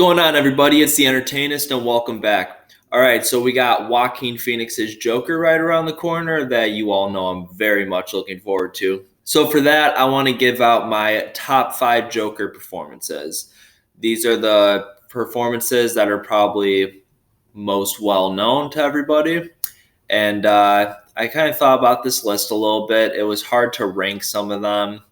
Going on, everybody? It's the Entertainist, and welcome back. All right, so we got Joaquin Phoenix's Joker right around the corner that you all know I'm very much looking forward to. So for that, I want to give out my top 5 Joker performances. These are the performances that are probably most well known to everybody. And I kind of thought about this list a little bit. It was hard to rank some of them.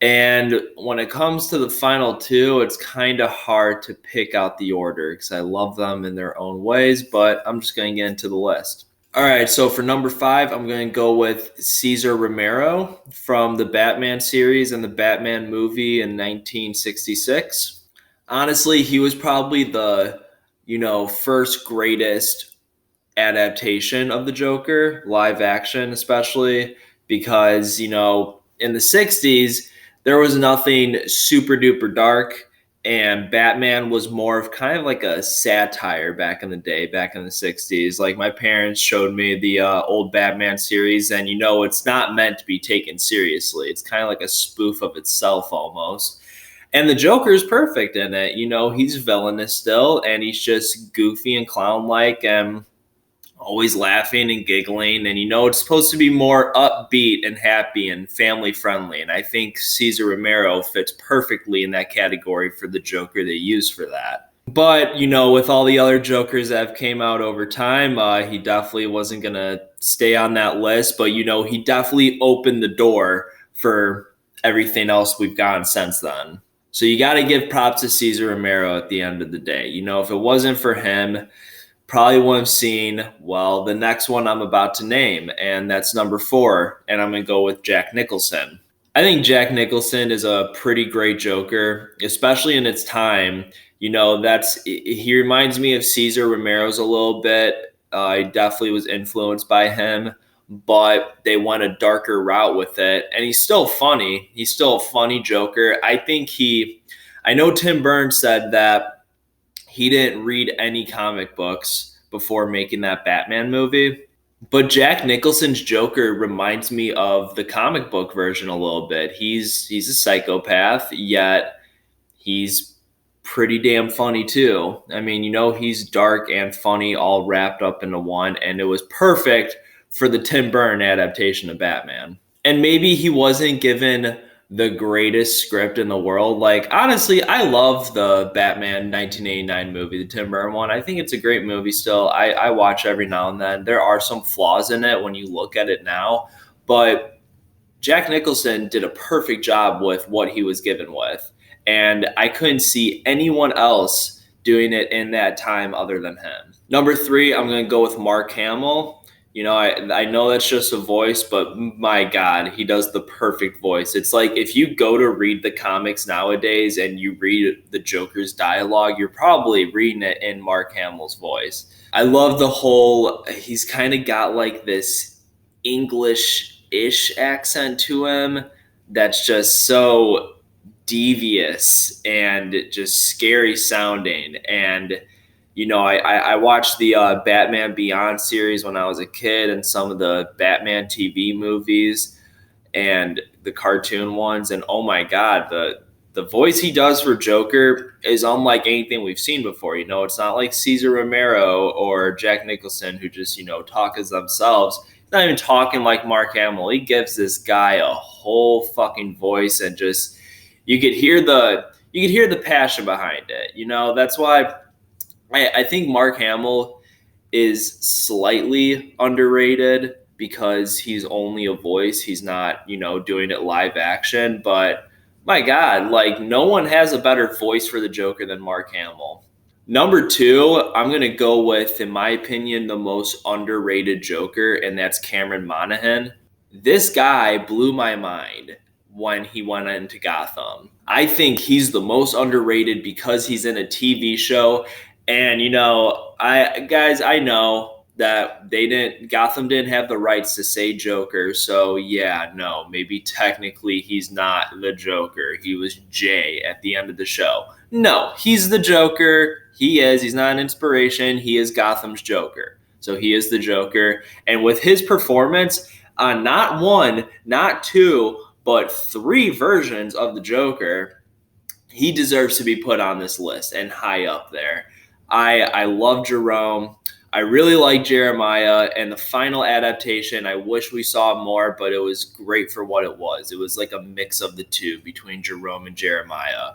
And when it comes to the final two, it's kind of hard to pick out the order because I love them in their own ways, but I'm just going to get into the list. All right, so for number 5, I'm going to go with Cesar Romero from the Batman series and the Batman movie in 1966. Honestly, he was probably the, first greatest adaptation of the Joker, live action especially, because, in the 60s, there was nothing super duper dark, and Batman was more of kind of like a satire back in the day, back in the 60s. Like, my parents showed me the old Batman series, and it's not meant to be taken seriously. It's kind of like a spoof of itself almost. And the Joker is perfect in it. He's villainous still, and he's just goofy and clown-like, and always laughing and giggling, and it's supposed to be more upbeat and happy and family friendly, and I think Cesar Romero fits perfectly in that category for the Joker they use for that. But with all the other Jokers that have came out over time, he definitely wasn't gonna stay on that list, but he definitely opened the door for everything else we've gotten since then. So you got to give props to Cesar Romero at the end of the day. If it wasn't for him, probably would have seen, the next one I'm about to name, and that's number 4, and I'm going to go with Jack Nicholson. I think Jack Nicholson is a pretty great Joker, especially in its time. He reminds me of Cesar Romero's a little bit. I definitely was influenced by him, but they went a darker route with it, and he's still funny. He's still a funny Joker. I know Tim Burton said that he didn't read any comic books before making that Batman movie. But Jack Nicholson's Joker reminds me of the comic book version a little bit. He's a psychopath, yet he's pretty damn funny too. I mean, he's dark and funny all wrapped up into one, and it was perfect for the Tim Burton adaptation of Batman. And maybe he wasn't given the greatest script in the world. Like, honestly, I love the Batman 1989 movie, the Tim Burton one. I think it's a great movie still. I watch every now and then. There are some flaws in it when you look at it now, but Jack Nicholson did a perfect job with what he was given with, and I couldn't see anyone else doing it in that time other than him. Number 3, I'm going to go with Mark Hamill. I know that's just a voice, but my God, he does the perfect voice. It's like if you go to read the comics nowadays and you read the Joker's dialogue, you're probably reading it in Mark Hamill's voice. I love he's kind of got like this English-ish accent to him that's just so devious and just scary sounding. And I watched the Batman Beyond series when I was a kid, and some of the Batman TV movies and the cartoon ones. And oh my God, the voice he does for Joker is unlike anything we've seen before. It's not like Cesar Romero or Jack Nicholson who just, talk as themselves. He's not even talking like Mark Hamill. He gives this guy a whole fucking voice, and just you could hear the passion behind it. That's why I think Mark Hamill is slightly underrated because he's only a voice. He's not, doing it live action. But my God, like, no one has a better voice for the Joker than Mark Hamill. Number 2, I'm going to go with, in my opinion, the most underrated Joker, and that's Cameron Monaghan. This guy blew my mind when he went into Gotham. I think he's the most underrated because he's in a TV show. And I know that Gotham didn't have the rights to say Joker, so yeah, no, maybe technically he's not the Joker. He was Jay at the end of the show. No, he's the Joker. He's not an inspiration. He is Gotham's Joker. So he is the Joker. And with his performance on not 1, not 2, but 3 versions of the Joker, he deserves to be put on this list and high up there. I love Jerome. I really like Jeremiah, and the final adaptation, I wish we saw more, but it was great for what it was. It was like a mix of the two between Jerome and Jeremiah.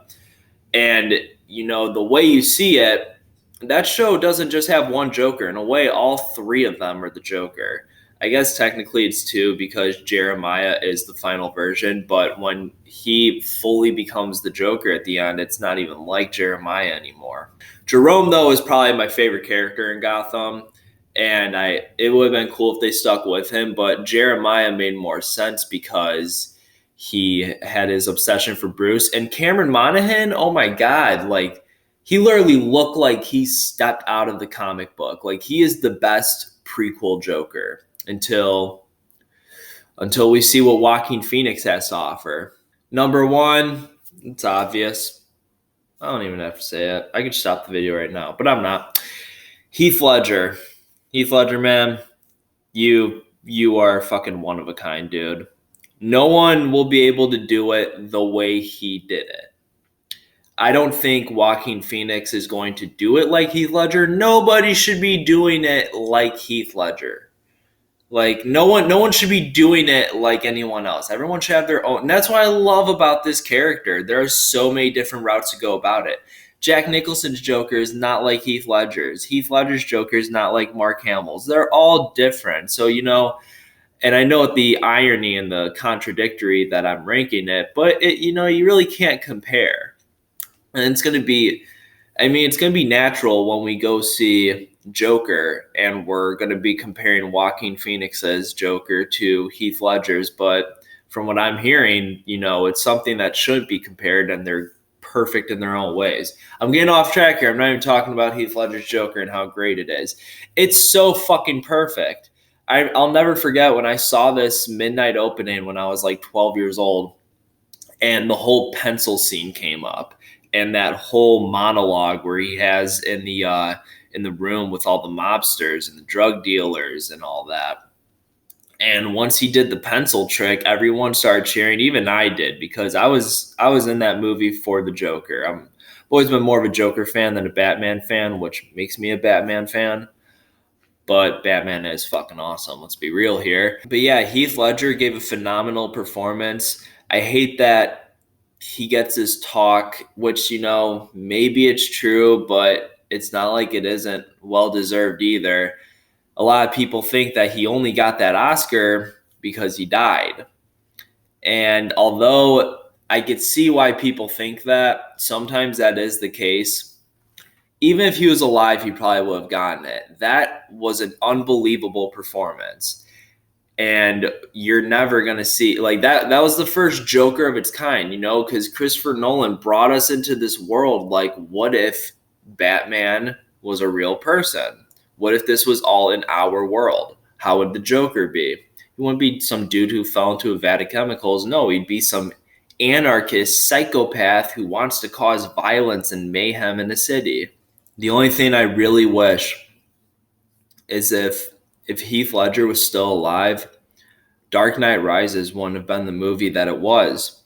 And, the way you see it, that show doesn't just have one Joker. In a way, all three of them are the Joker. I guess technically it's two because Jeremiah is the final version, but when he fully becomes the Joker at the end, it's not even like Jeremiah anymore. Jerome, though, is probably my favorite character in Gotham, and it would have been cool if they stuck with him, but Jeremiah made more sense because he had his obsession for Bruce. And Cameron Monaghan, oh my God, like he literally looked like he stepped out of the comic book. Like he is the best prequel Joker until we see what Joaquin Phoenix has to offer. Number one, it's obvious. I don't even have to say it. I could stop the video right now, but I'm not. Heath Ledger. Heath Ledger, man, you are fucking one of a kind, dude. No one will be able to do it the way he did it. I don't think Joaquin Phoenix is going to do it like Heath Ledger. Nobody should be doing it like Heath Ledger. Like no one should be doing it like anyone else. Everyone should have their own. And that's what I love about this character. There are so many different routes to go about it. Jack Nicholson's Joker is not like Heath Ledger's. Heath Ledger's Joker is not like Mark Hamill's. They're all different. So, and I know the irony and the contradictory that I'm ranking it, but you really can't compare. And it's going to be natural when we go see Joker and we're going to be comparing Joaquin Phoenix's Joker to Heath Ledger's. But from what I'm hearing, it's something that shouldn't be compared, and they're perfect in their own ways. I'm getting off track here. I'm not even talking about Heath Ledger's Joker and how great it is. It's so fucking perfect. I'll never forget when I saw this midnight opening when I was like 12 years old, and the whole pencil scene came up, and that whole monologue where he has in the room with all the mobsters and the drug dealers and all that. And once he did the pencil trick, everyone started cheering. Even I did, because I was in that movie for the Joker. I've always been more of a Joker fan than a Batman fan, which makes me a Batman fan. But Batman is fucking awesome. Let's be real here. But yeah, Heath Ledger gave a phenomenal performance. I hate that he gets his talk, which, maybe it's true, but it's not like it isn't well-deserved either. A lot of people think that he only got that Oscar because he died. And although I could see why people think that, sometimes that is the case. Even if he was alive, he probably would have gotten it. That was an unbelievable performance. And you're never going to see like that. That was the first Joker of its kind, because Christopher Nolan brought us into this world. Like, what if Batman was a real person? What if this was all in our world? How would the Joker be? He wouldn't be some dude who fell into a vat of chemicals. No, he'd be some anarchist psychopath who wants to cause violence and mayhem in the city. The only thing I really wish is if Heath Ledger was still alive, Dark Knight Rises wouldn't have been the movie that it was.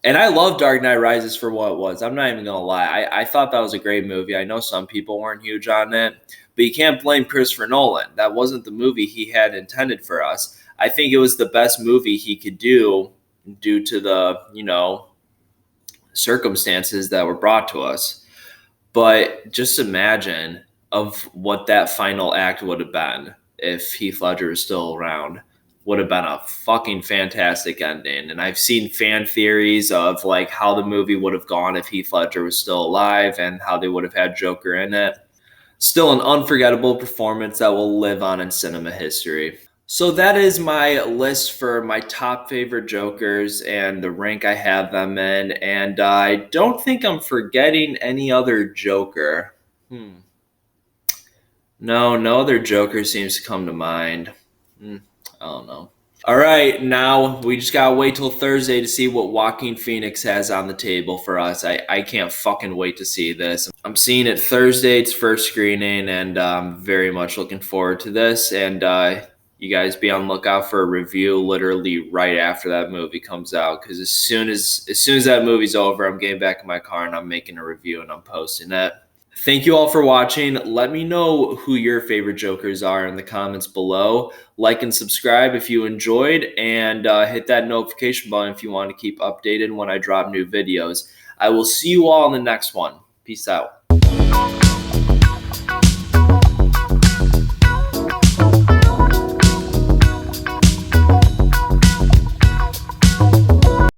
And I love Dark Knight Rises for what it was. I'm not even going to lie. I thought that was a great movie. I know some people weren't huge on it, but you can't blame Christopher Nolan. That wasn't the movie he had intended for us. I think it was the best movie he could do due to the, circumstances that were brought to us. But just imagine of what that final act would have been if Heath Ledger is still around. Would have been a fucking fantastic ending. And I've seen fan theories of like how the movie would have gone if Heath Ledger was still alive and how they would have had Joker in it. Still an unforgettable performance that will live on in cinema history. So that is my list for my top favorite Jokers and the rank I have them in. And I don't think I'm forgetting any other Joker. No other Joker seems to come to mind. I don't know. All right, now we just gotta wait till Thursday to see what Joaquin Phoenix has on the table for us. I can't fucking wait to see this. I'm seeing it Thursday, it's first screening, and I'm very much looking forward to this. And you guys be on lookout for a review literally right after that movie comes out. Because as soon as that movie's over, I'm getting back in my car and I'm making a review and I'm posting it. Thank you all for watching. Let me know who your favorite Jokers are in the comments below. Like and subscribe if you enjoyed, and hit that notification button if you want to keep updated when I drop new videos. I will see you all in the next one. Peace out.